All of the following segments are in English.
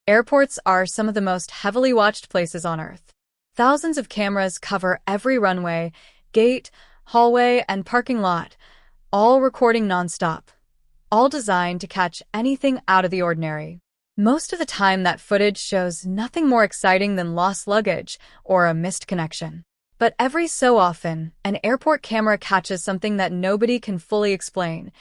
Airports are some of the most heavily watched places on Earth. Thousands of cameras cover every runway, gate, hallway, and parking lot, all recording nonstop, all designed to catch anything out of the ordinary. Most of the time, that footage shows nothing more exciting than lost luggage or a missed connection. But every so often, an airport camera catches something that nobody can fully explain.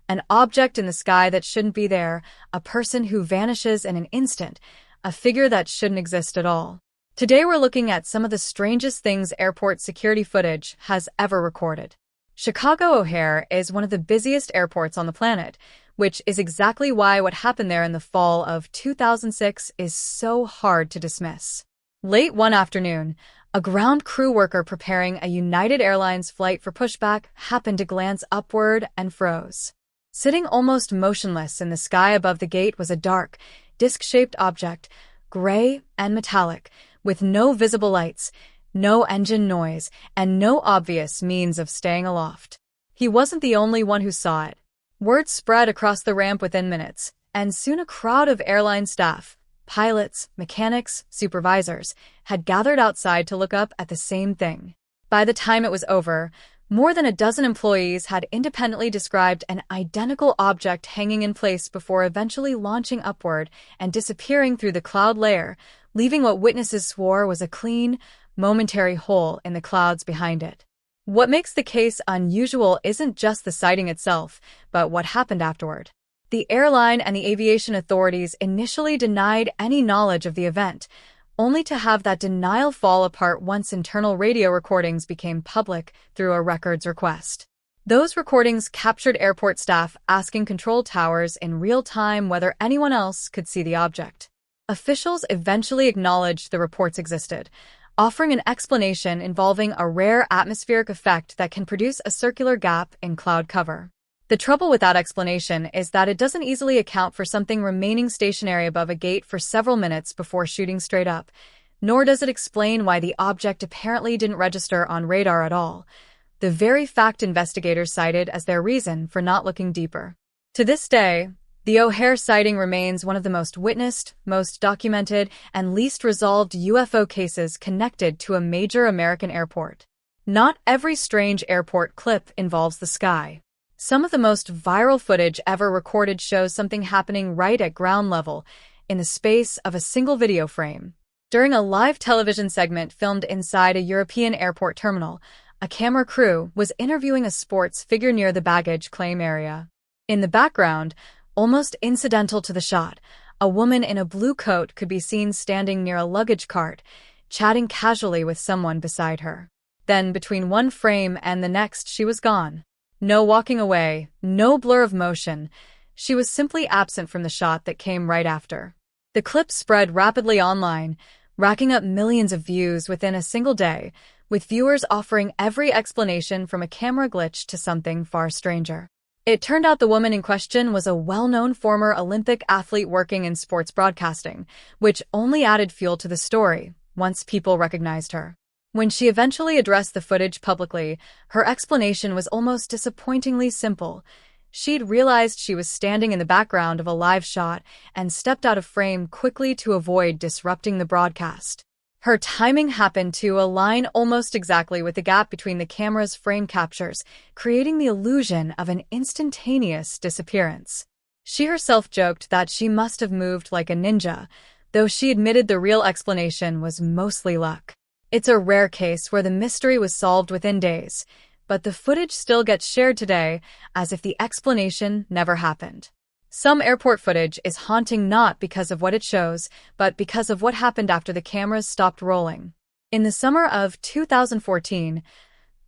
An object in the sky that shouldn't be there, a person who vanishes in an instant, a figure that shouldn't exist at all. Today we're looking at some of the strangest things airport security footage has ever recorded. Chicago O'Hare is one of the busiest airports on the planet, which is exactly why what happened there in the fall of 2006 is so hard to dismiss. Late one afternoon, a ground crew worker preparing a United Airlines flight for pushback happened to glance upward and froze. Sitting almost motionless in the sky above the gate was a dark, disc-shaped object, gray and metallic, with no visible lights, no engine noise, and no obvious means of staying aloft. He wasn't the only one who saw it. Word spread across the ramp within minutes, and soon a crowd of airline staff, pilots, mechanics, supervisors, had gathered outside to look up at the same thing. By the time it was over, more than a dozen employees had independently described an identical object hanging in place before eventually launching upward and disappearing through the cloud layer, leaving what witnesses swore was a clean, momentary hole in the clouds behind it. What makes the case unusual isn't just the sighting itself, but what happened afterward. The airline and the aviation authorities initially denied any knowledge of the event, only to have that denial fall apart once internal radio recordings became public through a records request. Those recordings captured airport staff asking control towers in real time whether anyone else could see the object. Officials eventually acknowledged the reports existed, offering an explanation involving a rare atmospheric effect that can produce a circular gap in cloud cover. The trouble with that explanation is that it doesn't easily account for something remaining stationary above a gate for several minutes before shooting straight up, nor does it explain why the object apparently didn't register on radar at all, the very fact investigators cited as their reason for not looking deeper. To this day, the O'Hare sighting remains one of the most witnessed, most documented, and least resolved UFO cases connected to a major American airport. Not every strange airport clip involves the sky. Some of the most viral footage ever recorded shows something happening right at ground level, in the space of a single video frame. During a live television segment filmed inside a European airport terminal, a camera crew was interviewing a sports figure near the baggage claim area. In the background, almost incidental to the shot, a woman in a blue coat could be seen standing near a luggage cart, chatting casually with someone beside her. Then, between one frame and the next, she was gone. No walking away, no blur of motion. She was simply absent from the shot that came right after. The clip spread rapidly online, racking up millions of views within a single day, with viewers offering every explanation from a camera glitch to something far stranger. It turned out the woman in question was a well-known former Olympic athlete working in sports broadcasting, which only added fuel to the story once people recognized her. When she eventually addressed the footage publicly, her explanation was almost disappointingly simple. She'd realized she was standing in the background of a live shot and stepped out of frame quickly to avoid disrupting the broadcast. Her timing happened to align almost exactly with the gap between the camera's frame captures, creating the illusion of an instantaneous disappearance. She herself joked that she must have moved like a ninja, though she admitted the real explanation was mostly luck. It's a rare case where the mystery was solved within days, but the footage still gets shared today as if the explanation never happened. Some airport footage is haunting not because of what it shows, but because of what happened after the cameras stopped rolling. In the summer of 2014,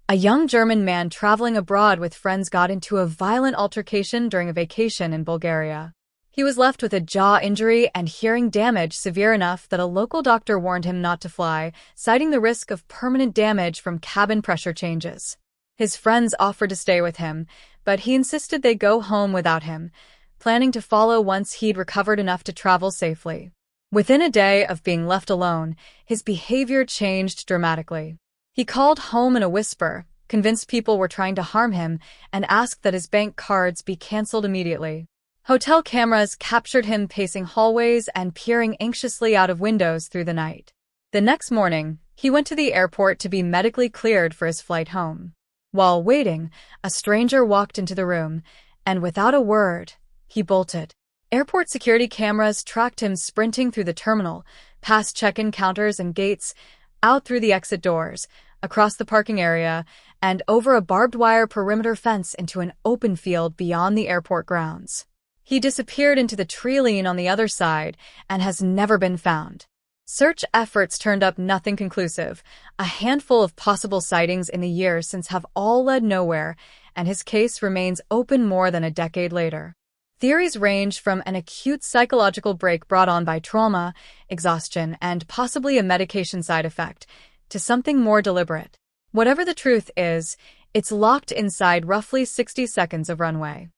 a young German man traveling abroad with friends got into a violent altercation during a vacation in Bulgaria. He was left with a jaw injury and hearing damage severe enough that a local doctor warned him not to fly, citing the risk of permanent damage from cabin pressure changes. His friends offered to stay with him, but he insisted they go home without him, planning to follow once he'd recovered enough to travel safely. Within a day of being left alone, his behavior changed dramatically. He called home in a whisper, convinced people were trying to harm him, and asked that his bank cards be canceled immediately. Hotel cameras captured him pacing hallways and peering anxiously out of windows through the night. The next morning, he went to the airport to be medically cleared for his flight home. While waiting, a stranger walked into the room, and without a word, he bolted. Airport security cameras tracked him sprinting through the terminal, past check-in counters and gates, out through the exit doors, across the parking area, and over a barbed wire perimeter fence into an open field beyond the airport grounds. He disappeared into the tree line on the other side and has never been found. Search efforts turned up nothing conclusive. A handful of possible sightings in the years since have all led nowhere, and his case remains open more than a decade later. Theories range from an acute psychological break brought on by trauma, exhaustion, and possibly a medication side effect, to something more deliberate. Whatever the truth is, it's locked inside roughly 60 seconds of runway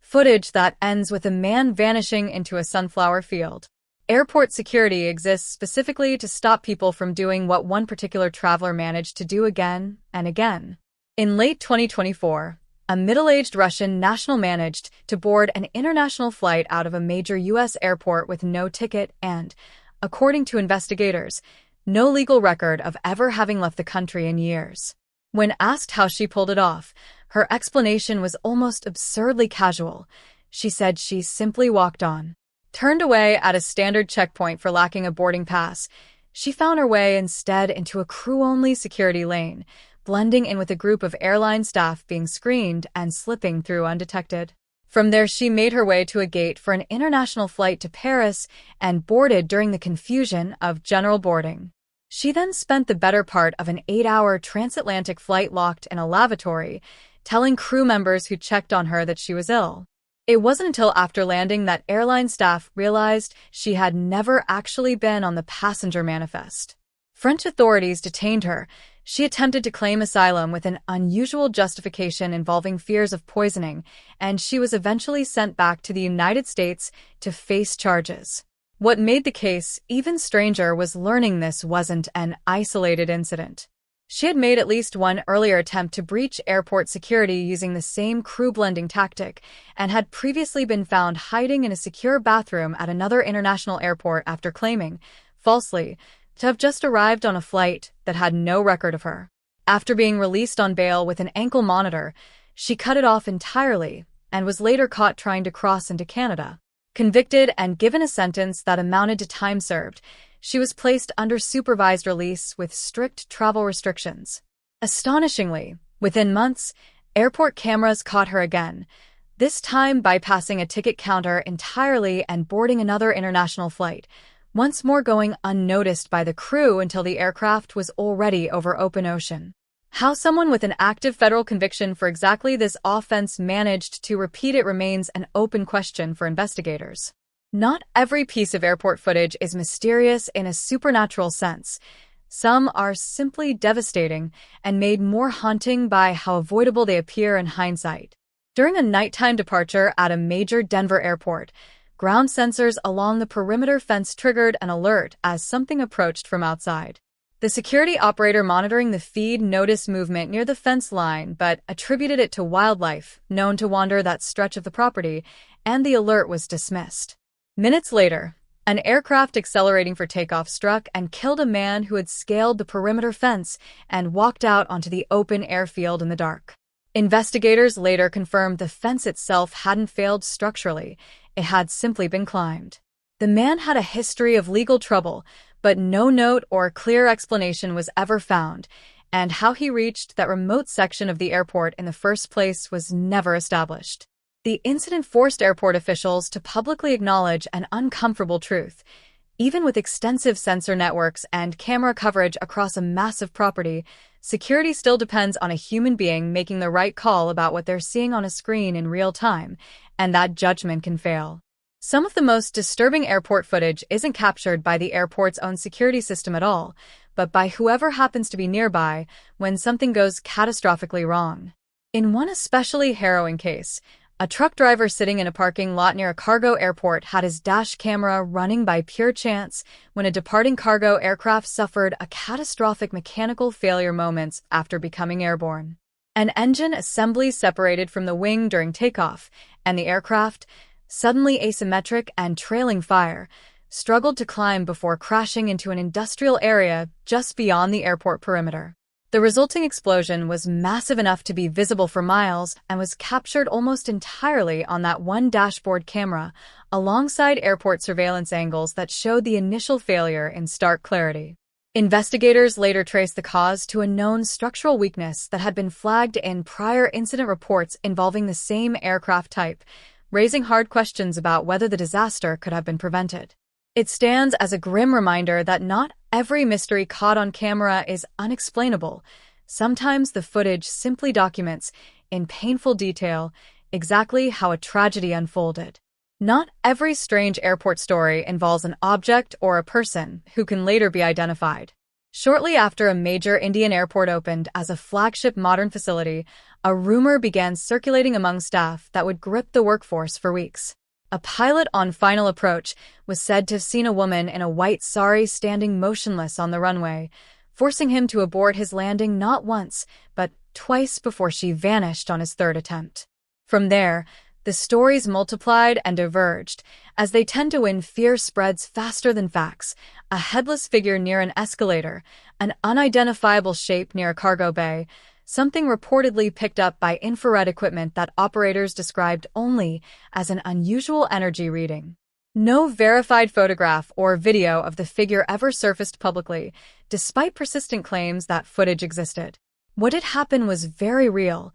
footage that ends with a man vanishing into a sunflower field. Airport security exists specifically to stop people from doing what one particular traveler managed to do again and again. In late 2024, a middle-aged Russian national managed to board an international flight out of a major U.S. airport with no ticket and, according to investigators, no legal record of ever having left the country in years. When asked how she pulled it off, her explanation was almost absurdly casual. She said she simply walked on. Turned away at a standard checkpoint for lacking a boarding pass, she found her way instead into a crew-only security lane, blending in with a group of airline staff being screened and slipping through undetected. From there, she made her way to a gate for an international flight to Paris and boarded during the confusion of general boarding. She then spent the better part of an 8-hour transatlantic flight locked in a lavatory, telling crew members who checked on her that she was ill. It wasn't until after landing that airline staff realized she had never actually been on the passenger manifest. French authorities detained her. She attempted to claim asylum with an unusual justification involving fears of poisoning, and she was eventually sent back to the United States to face charges. What made the case even stranger was learning this wasn't an isolated incident. She had made at least one earlier attempt to breach airport security using the same crew blending tactic and had previously been found hiding in a secure bathroom at another international airport after claiming, falsely, to have just arrived on a flight that had no record of her. After being released on bail with an ankle monitor, she cut it off entirely and was later caught trying to cross into Canada. Convicted and given a sentence that amounted to time served, she was placed under supervised release with strict travel restrictions. Astonishingly, within months, airport cameras caught her again, this time bypassing a ticket counter entirely and boarding another international flight, once more going unnoticed by the crew until the aircraft was already over open ocean. How someone with an active federal conviction for exactly this offense managed to repeat it remains an open question for investigators. Not every piece of airport footage is mysterious in a supernatural sense. Some are simply devastating and made more haunting by how avoidable they appear in hindsight. During a nighttime departure at a major Denver airport, ground sensors along the perimeter fence triggered an alert as something approached from outside. The security operator monitoring the feed noticed movement near the fence line but attributed it to wildlife known to wander that stretch of the property, and the alert was dismissed. Minutes later, an aircraft accelerating for takeoff struck and killed a man who had scaled the perimeter fence and walked out onto the open airfield in the dark. Investigators later confirmed the fence itself hadn't failed structurally, it had simply been climbed. The man had a history of legal trouble, but no note or clear explanation was ever found, and how he reached that remote section of the airport in the first place was never established. The incident forced airport officials to publicly acknowledge an uncomfortable truth. Even with extensive sensor networks and camera coverage across a massive property, security still depends on a human being making the right call about what they're seeing on a screen in real time, and that judgment can fail. Some of the most disturbing airport footage isn't captured by the airport's own security system at all, but by whoever happens to be nearby when something goes catastrophically wrong. In one especially harrowing case, a truck driver sitting in a parking lot near a cargo airport had his dash camera running by pure chance when a departing cargo aircraft suffered a catastrophic mechanical failure moments after becoming airborne. An engine assembly separated from the wing during takeoff, and the aircraft, suddenly asymmetric and trailing fire, struggled to climb before crashing into an industrial area just beyond the airport perimeter. The resulting explosion was massive enough to be visible for miles and was captured almost entirely on that one dashboard camera, alongside airport surveillance angles that showed the initial failure in stark clarity. Investigators later traced the cause to a known structural weakness that had been flagged in prior incident reports involving the same aircraft type, raising hard questions about whether the disaster could have been prevented. It stands as a grim reminder that not every mystery caught on camera is unexplainable. Sometimes the footage simply documents, in painful detail, exactly how a tragedy unfolded. Not every strange airport story involves an object or a person who can later be identified. Shortly after a major Indian airport opened as a flagship modern facility, a rumor began circulating among staff that would grip the workforce for weeks. A pilot on final approach was said to have seen a woman in a white sari standing motionless on the runway, forcing him to abort his landing not once, but twice before she vanished on his third attempt. From there, the stories multiplied and diverged. As they tend to win, fear spreads faster than facts. A headless figure near an escalator, an unidentifiable shape near a cargo bay, something reportedly picked up by infrared equipment that operators described only as an unusual energy reading. No verified photograph or video of the figure ever surfaced publicly, despite persistent claims that footage existed. What had happened was very real.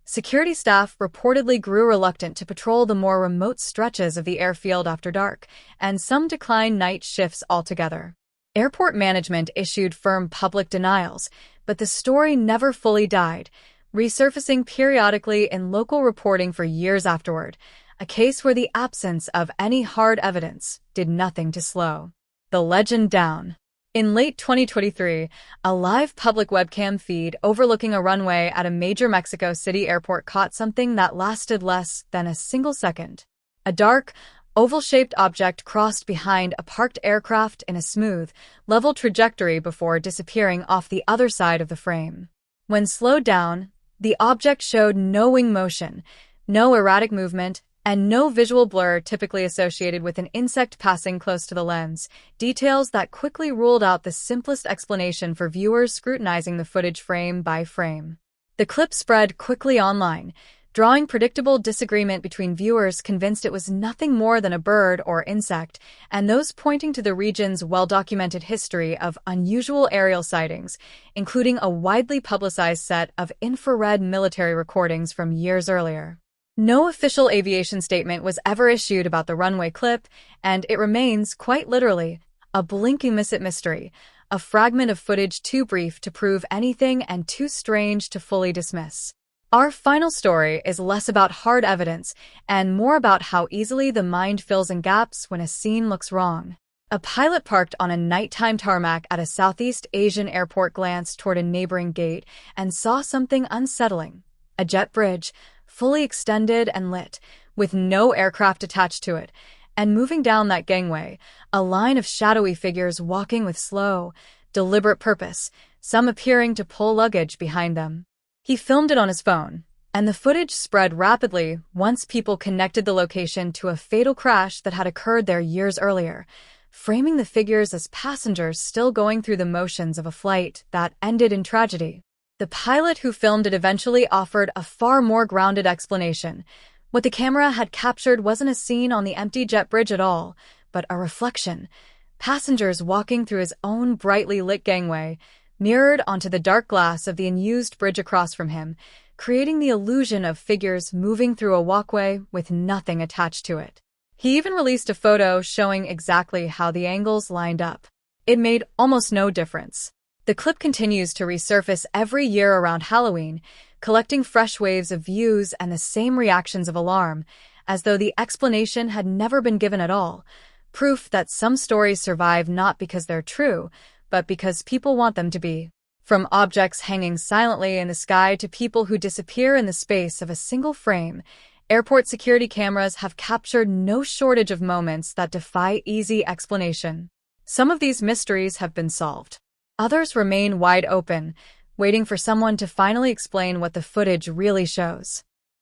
Security staff reportedly grew reluctant to patrol the more remote stretches of the airfield after dark, and some declined night shifts altogether. Airport management issued firm public denials, but the story never fully died, resurfacing periodically in local reporting for years afterward, a case where the absence of any hard evidence did nothing to slow the legend down. In late 2023, a live public webcam feed overlooking a runway at a major Mexico City airport caught something that lasted less than a single second. A dark, oval-shaped object crossed behind a parked aircraft in a smooth, level trajectory before disappearing off the other side of the frame. When slowed down, the object showed no wing motion, no erratic movement, and no visual blur typically associated with an insect passing close to the lens, details that quickly ruled out the simplest explanation for viewers scrutinizing the footage frame by frame. The clip spread quickly online, drawing predictable disagreement between viewers convinced it was nothing more than a bird or insect, and those pointing to the region's well-documented history of unusual aerial sightings, including a widely publicized set of infrared military recordings from years earlier. No official aviation statement was ever issued about the runway clip, and it remains, quite literally, a blinking mystery, a fragment of footage too brief to prove anything and too strange to fully dismiss. Our final story is less about hard evidence and more about how easily the mind fills in gaps when a scene looks wrong. A pilot parked on a nighttime tarmac at a Southeast Asian airport glanced toward a neighboring gate and saw something unsettling: a jet bridge, fully extended and lit, with no aircraft attached to it, and moving down that gangway, a line of shadowy figures walking with slow, deliberate purpose, some appearing to pull luggage behind them. He filmed it on his phone, and the footage spread rapidly once people connected the location to a fatal crash that had occurred there years earlier, framing the figures as passengers still going through the motions of a flight that ended in tragedy. The pilot who filmed it eventually offered a far more grounded explanation. What the camera had captured wasn't a scene on the empty jet bridge at all, but a reflection. Passengers walking through his own brightly lit gangway, mirrored onto the dark glass of the unused bridge across from him, creating the illusion of figures moving through a walkway with nothing attached to it. He even released a photo showing exactly how the angles lined up. It made almost no difference. The clip continues to resurface every year around Halloween, collecting fresh waves of views and the same reactions of alarm, as though the explanation had never been given at all. Proof that some stories survive not because they're true, but because people want them to be. From objects hanging silently in the sky to people who disappear in the space of a single frame, airport security cameras have captured no shortage of moments that defy easy explanation. Some of these mysteries have been solved. Others remain wide open, waiting for someone to finally explain what the footage really shows.